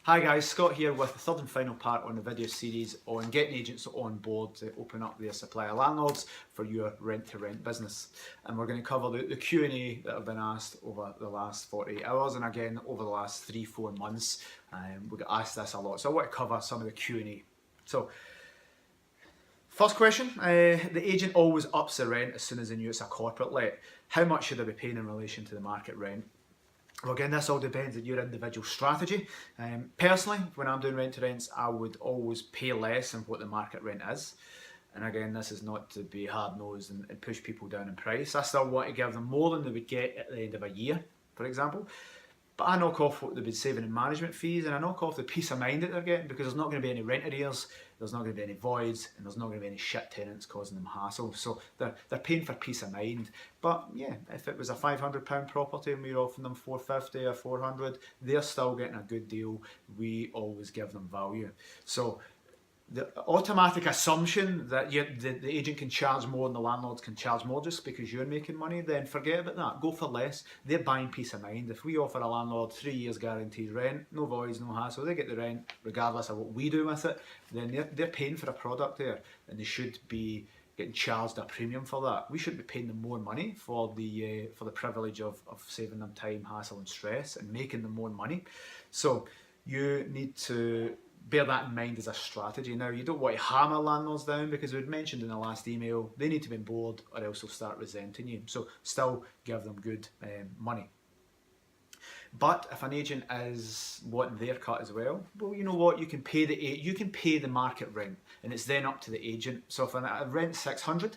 Hi guys, Scott here with the third and final part on the video series on getting agents on board to open up their supply of landlords for your rent-to-rent business. And we're going to cover the Q&A that have been asked over the last 48 hours and again over the last 3-4 months. We get asked this a lot, so I want to cover some of the Q&A. So, first question, the agent always ups the rent as soon as they knew it's a corporate let. How much should they be paying in relation to the market rent? Well, again, this all depends on your individual strategy. Personally, when I'm doing rent-to-rents, I would always pay less than what the market rent is. And again, this is not to be hard-nosed and push people down in price. I still want to give them more than they would get at the end of a year, for example. But I knock off what they've been saving in management fees, and I knock off the peace of mind that they're getting, because there's not going to be any rent arrears, there's not going to be any voids, and there's not going to be any shit tenants causing them hassle. So they're paying for peace of mind. But yeah, if it was a £500 property and we were offering them 450 or 400, they're still getting a good deal. We always give them value. So the automatic assumption that the agent can charge more and the landlords can charge more just because you're making money, then forget about that. Go for less. They're buying peace of mind. If we offer a landlord 3 years guaranteed rent, no voids, no hassle, they get the rent regardless of what we do with it, then they're paying for a product there, and they should be getting charged a premium for that. We should be paying them more money for the privilege of saving them time, hassle and stress and making them more money. So you need to bear that in mind as a strategy. Now, you don't want to hammer landlords down, because we'd mentioned in the last email, they need to be on board or else they'll start resenting you. So still give them good money. But if an agent is wanting their cut as well, well, you know what, you can pay the market rent, and it's then up to the agent. So if I rent 600,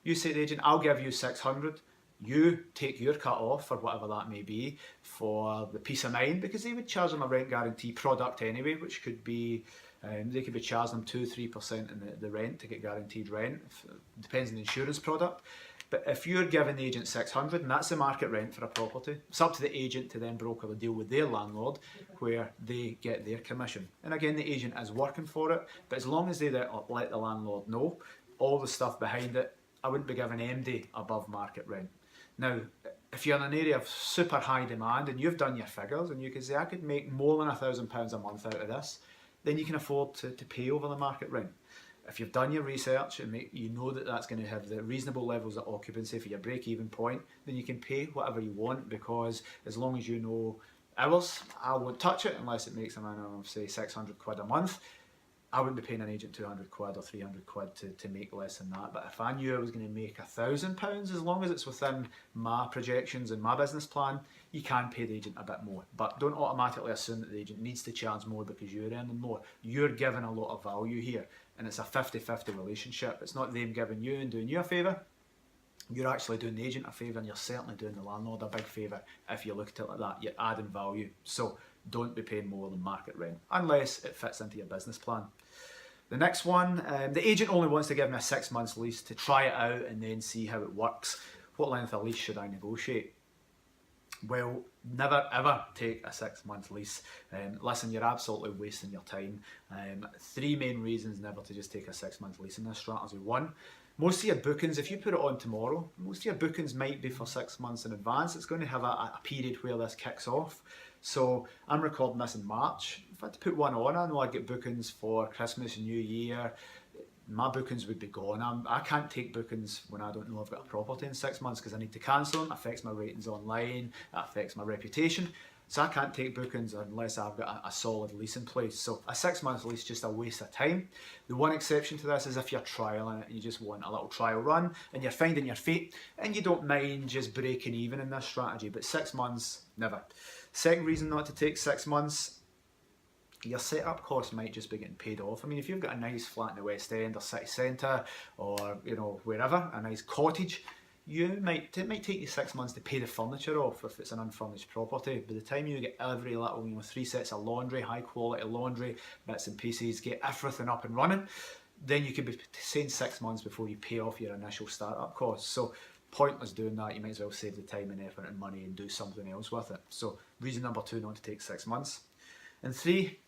you say to the agent, I'll give you 600. You take your cut off for whatever that may be for the peace of mind, because they would charge them a rent guarantee product anyway, which could be, they could be charging them 2-3% in the rent to get guaranteed rent. Depends on the insurance product. But if you're giving the agent 600 and that's the market rent for a property, it's up to the agent to then broker the deal with their landlord where they get their commission. And again, the agent is working for it, but as long as they let the landlord know all the stuff behind it, I wouldn't be giving MD above market rent. Now, if you're in an area of super high demand and you've done your figures and you can say, I could make more than £1,000 a month out of this, then you can afford to pay over the market rent. If you've done your research and you know that that's going to have the reasonable levels of occupancy for your break-even point, then you can pay whatever you want, because as long as you know hours, I won't touch it unless it makes a minimum of, say, 600 quid a month. I wouldn't be paying an agent 200 quid or 300 quid to make less than that. But if I knew I was going to make £1,000, as long as it's within my projections and my business plan, you can pay the agent a bit more. But don't automatically assume that the agent needs to charge more because you're earning more. You're giving a lot of value here, and it's a 50-50 relationship. It's not them giving you and doing you a favour. You're actually doing the agent a favour, and you're certainly doing the landlord a big favour if you look at it like that. You're adding value. So don't be paying more than market rent, unless it fits into your business plan. The next one, the agent only wants to give me a 6 months lease to try it out and then see how it works. What length of lease should I negotiate? Well, never ever take a 6 month lease. Listen, you're absolutely wasting your time. 3 main reasons never to just take a 6 month lease in this strategy. One, most of your bookings, if you put it on tomorrow, most of your bookings might be for 6 months in advance. It's going to have a period where this kicks off. So I'm recording this in March. If I had to put one on, I know I'd get bookings for Christmas and New Year. My bookings would be gone. I can't take bookings when I don't know I've got a property in 6 months, because I need to cancel them. It affects my ratings online, it affects my reputation. So I can't take bookings unless I've got a solid lease in place. So a 6 month lease is just a waste of time. The one exception to this is if you're trialing it and you just want a little trial run and you're finding your feet and you don't mind just breaking even in this strategy. But 6 months, never. Second reason not to take 6 months, your setup costs might just be getting paid off. I mean, if you've got a nice flat in the West End or city centre, or wherever, a nice cottage, it might take you 6 months to pay the furniture off if it's an unfurnished property. By the time you get every little, 3 sets of laundry, high quality laundry, bits and pieces, get everything up and running, then you could be saying 6 months before you pay off your initial startup costs. So pointless doing that. You might as well save the time and effort and money and do something else with it. So reason number 2 not to take 6 months. And 3,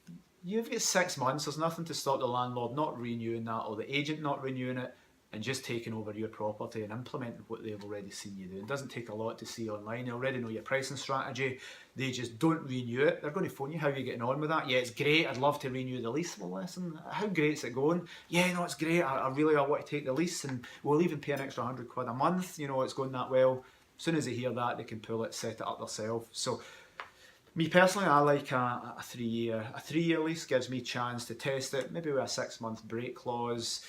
you've got 6 months, there's nothing to stop the landlord not renewing that or the agent not renewing it and just taking over your property and implementing what they've already seen you do. It doesn't take a lot to see online. They already know your pricing strategy. They just don't renew it. They're going to phone you, how are you getting on with that? Yeah, it's great, I'd love to renew the lease. Well, listen, how great's it going? Yeah, no, it's great, I want to take the lease, and we'll even pay an extra £100 a month, you know, it's going that well. As soon as they hear that, they can pull it, set it up themselves. So me personally, I like a 3-year lease. Gives me a chance to test it, maybe with a 6-month break clause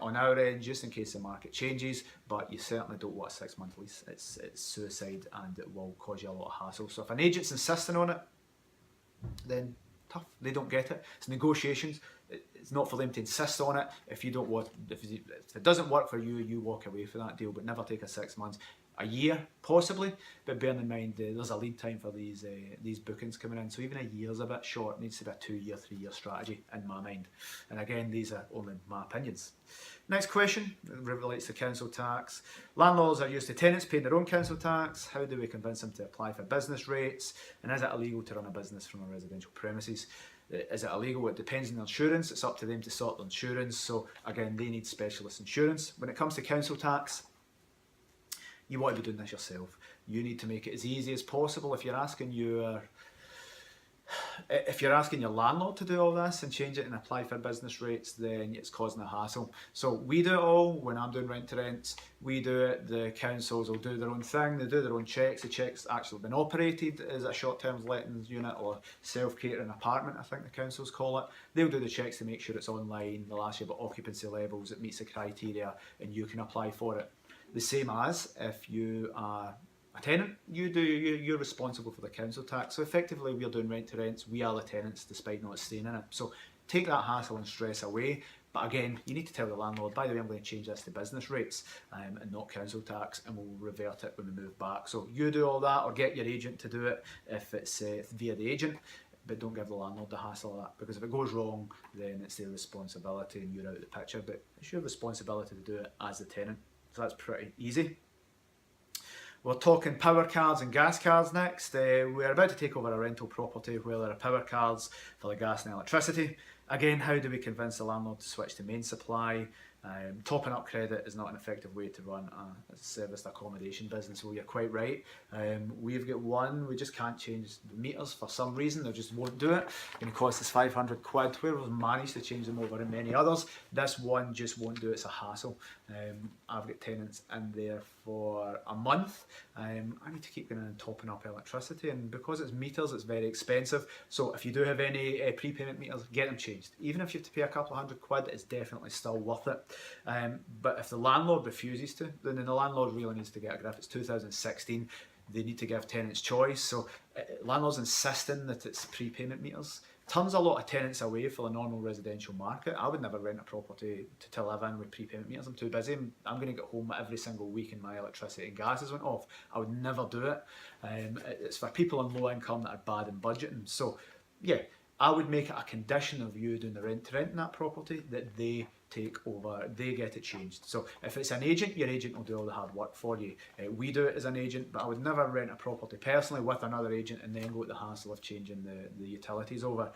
on our end, just in case the market changes. But you certainly don't want a 6-month lease. It's suicide, and it will cause you a lot of hassle. So if an agent's insisting on it, then tough. They don't get it. It's negotiations. It's not for them to insist on it. If you don't want, if it doesn't work for you, you walk away from that deal. But never take a 6 months. A year, possibly, but bearing in mind there's a lead time for these bookings coming in, so even a year's a bit short. It needs to be a 2-year, 3-year strategy in my mind. And again, these are only my opinions. Next question relates to council tax. Landlords are used to tenants paying their own council tax. How do we convince them to apply for business rates? And is it illegal to run a business from a residential premises? Is it illegal? It depends on the insurance. It's up to them to sort the insurance. So again, they need specialist insurance. When it comes to council tax, you want to be doing this yourself. You need to make it as easy as possible. If you're asking your landlord to do all this and change it and apply for business rates, then it's causing a hassle. So we do it all. When I'm doing rent-to-rents, we do it. The councils will do their own thing. They do their own checks. The check's actually been operated as a short-term lettings unit or self-catering apartment, I think the councils call it. They'll do the checks to make sure it's online. They'll ask you about occupancy levels, it meets the criteria, and you can apply for it. The same as if you are a tenant, you're responsible for the council tax. So effectively, we're doing rent-to-rents. We are the tenants, despite not staying in it. So take that hassle and stress away. But again, you need to tell the landlord, by the way, I'm going to change this to business rates and not council tax, and we'll revert it when we move back. So you do all that, or get your agent to do it if it's via the agent. But don't give the landlord the hassle of that, because if it goes wrong, then it's their responsibility and you're out of the picture. But it's your responsibility to do it as the tenant. So that's pretty easy. We're talking power cards and gas cards next. We're about to take over a rental property where there are power cards for the gas and electricity. Again, how do we convince the landlord to switch to main supply? Topping up credit is not an effective way to run a serviced accommodation business. Well, you're quite right. We've got one, we just can't change the meters for some reason. They just won't do it. It's going to cost us £500. Whoever's managed to change them over and many others, this one just won't do it. It's a hassle. I've got tenants in there for a month. I need to keep going and topping up electricity, and because it's meters, it's very expensive. So if you do have any prepayment meters, get them changed. Even if you have to pay a couple of £100, it's definitely still worth it. But if the landlord refuses to, then the landlord really needs to get a grip. It's 2016. They need to give tenants choice. So landlords insisting that it's prepayment meters turns a lot of tenants away for the normal residential market. I would never rent a property to live in with prepayment meters. I'm too busy. I'm going to get home every single week and my electricity and gas has went off. I would never do it. It's for people on low income that are bad in budgeting. So yeah, I would make it a condition of you doing the rent-to-rent in that property that they take over, they get it changed. So if it's an agent, your agent will do all the hard work for you. We do it as an agent, but I would never rent a property personally with another agent and then go to the hassle of changing the utilities over.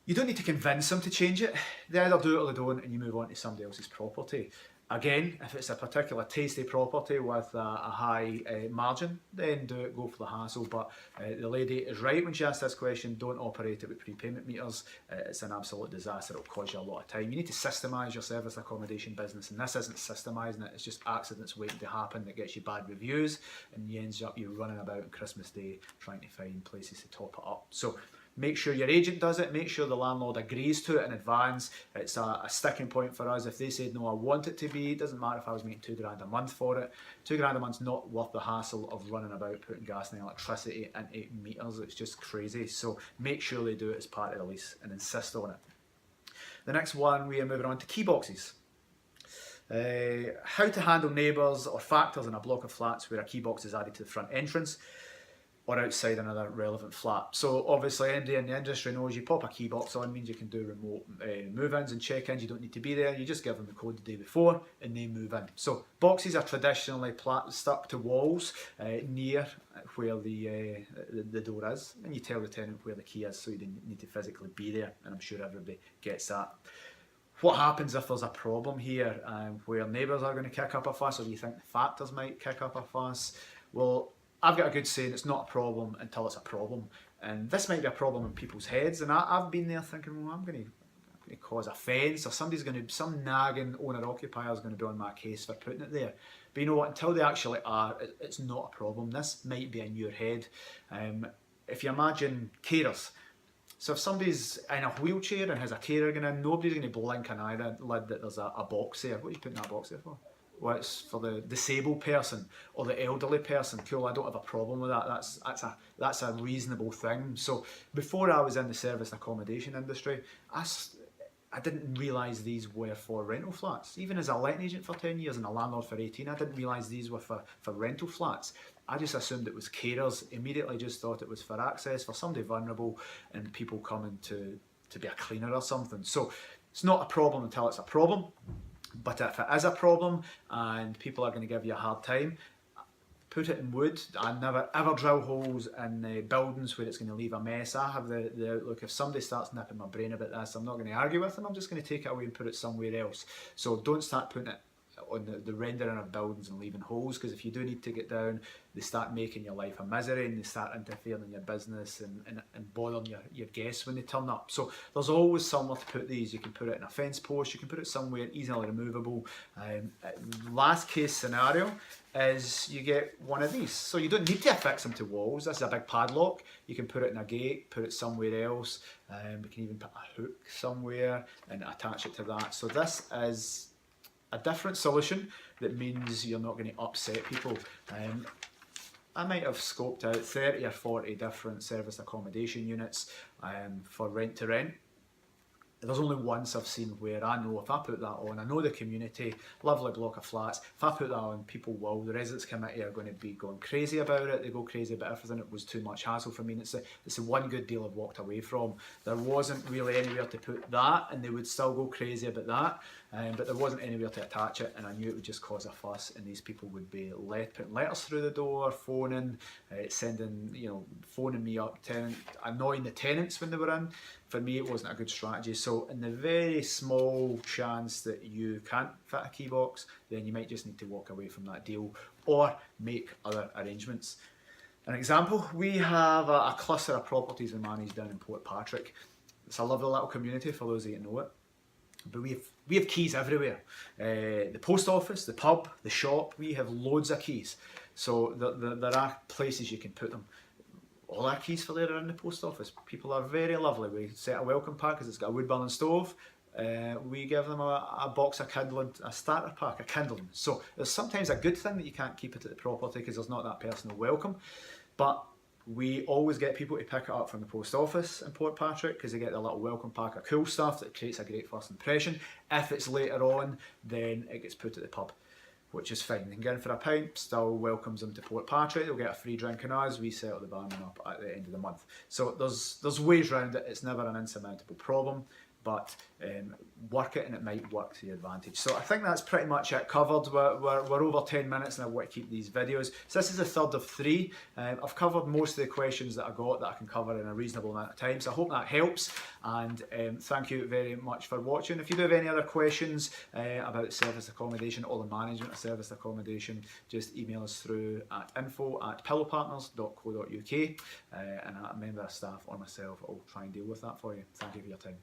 You don't need to convince them to change it. They either do it or they don't, and you move on to somebody else's property. Again, if it's a particular tasty property with a high margin, then do it, go for the hassle. But the lady is right when she asked this question. Don't operate it with prepayment meters. It's an absolute disaster. It'll cause you a lot of time. You need to systemize your service accommodation business, and this isn't systemizing it. It's just accidents waiting to happen that gets you bad reviews, and you ends up you running about on Christmas Day trying to find places to top it up. So make sure your agent does it, make sure the landlord agrees to it in advance. It's a sticking point for us. If they said, no, I want it to be, it doesn't matter if I was making £2 a month for it. £2 a month's not worth the hassle of running about putting gas and electricity into meters. It's just crazy. So make sure they do it as part of the lease and insist on it. The next one, we are moving on to key boxes. How to handle neighbours or factors in a block of flats where a key box is added to the front entrance or outside another relevant flat. So obviously anybody in the industry knows you pop a key box on means you can do remote move-ins and check-ins. You don't need to be there. You just give them the code the day before and they move in. So boxes are traditionally stuck to walls near where the door is, and you tell the tenant where the key is so you don't need to physically be there, and I'm sure everybody gets that. What happens if there's a problem here where neighbours are going to kick up a fuss, or do you think the factors might kick up a fuss? Well, I've got a good saying, it's not a problem until it's a problem. And this might be a problem in people's heads, and I've been there thinking, well, I'm going to cause offence, or some nagging owner-occupier is going to be on my case for putting it there. But you know what, until they actually are, it's not a problem. This might be in your head. If you imagine carers, so if somebody's in a wheelchair and has a carer going in, nobody's going to blink an eyelid that there's a box there. What are you putting that box there for? Well, it's for the disabled person or the elderly person. Cool, I don't have a problem with that. That's a reasonable thing. So before I was in the service accommodation industry, I didn't realise these were for rental flats. Even as a letting agent for 10 years and a landlord for 18, I didn't realise these were for rental flats. I just assumed it was carers, immediately just thought it was for access, for somebody vulnerable and people coming to be a cleaner or something. So it's not a problem until it's a problem. But if it is a problem and people are going to give you a hard time, put it in wood. I never ever drill holes in buildings where it's going to leave a mess. I have the outlook, if somebody starts nipping my brain about this, I'm not going to argue with them, I'm just going to take it away and put it somewhere else. So don't start putting it on the rendering of buildings and leaving holes, because if you do need to get down, they start making your life a misery and they start interfering in your business and bothering your guests when they turn up. So there's always somewhere to put these. You can put it in a fence post, you can put it somewhere easily removable. Last case scenario is you get one of these. So you don't need to affix them to walls. This is a big padlock. You can put it in a gate, put it somewhere else. We can even put a hook somewhere and attach it to that. So this is a different solution that means you're not going to upset people. I might have scoped out 30 or 40 different service accommodation units for rent to rent. There's only once I've seen where I know if I put that on, I know the community, lovely block of flats, if I put that on, people will, the residents committee are going to be going crazy about it, they go crazy about everything, it was too much hassle for me, and it's the one good deal I've walked away from. There wasn't really anywhere to put that, and they would still go crazy about that, but there wasn't anywhere to attach it, and I knew it would just cause a fuss, and these people would be putting letters through the door, phoning, phoning me up, annoying the tenants when they were in. For me, it wasn't a good strategy. So in the very small chance that you can't fit a key box, then you might just need to walk away from that deal or make other arrangements. An example, we have a cluster of properties we manage down in Portpatrick. It's a lovely little community for those of you who know it. But we have keys everywhere. The post office, the pub, the shop, we have loads of keys. So there are places you can put them. All our keys for there are in the post office. People are very lovely. We set a welcome pack because it's got a wood burning stove. We give them a box of kindling, a starter pack of kindling. So there's sometimes a good thing that you can't keep it at the property because there's not that personal welcome. But we always get people to pick it up from the post office in Portpatrick because they get their little welcome pack of cool stuff that creates a great first impression. If it's later on, then it gets put at the pub, which is fine. They can get in for a pint, still welcomes them to Portpatrick, they'll get a free drink on us, we settle the barman up at the end of the month. So there's ways around it, it's never an insurmountable problem, but work it and it might work to your advantage. So I think that's pretty much it covered. We're over 10 minutes and I want to keep these videos. So this is the third of 3. I've covered most of the questions that I got that I can cover in a reasonable amount of time. So I hope that helps, and thank you very much for watching. If you do have any other questions about service accommodation or the management of service accommodation, just email us through at info@pillowpartners.co.uk and a member of staff or myself will try and deal with that for you. Thank you for your time.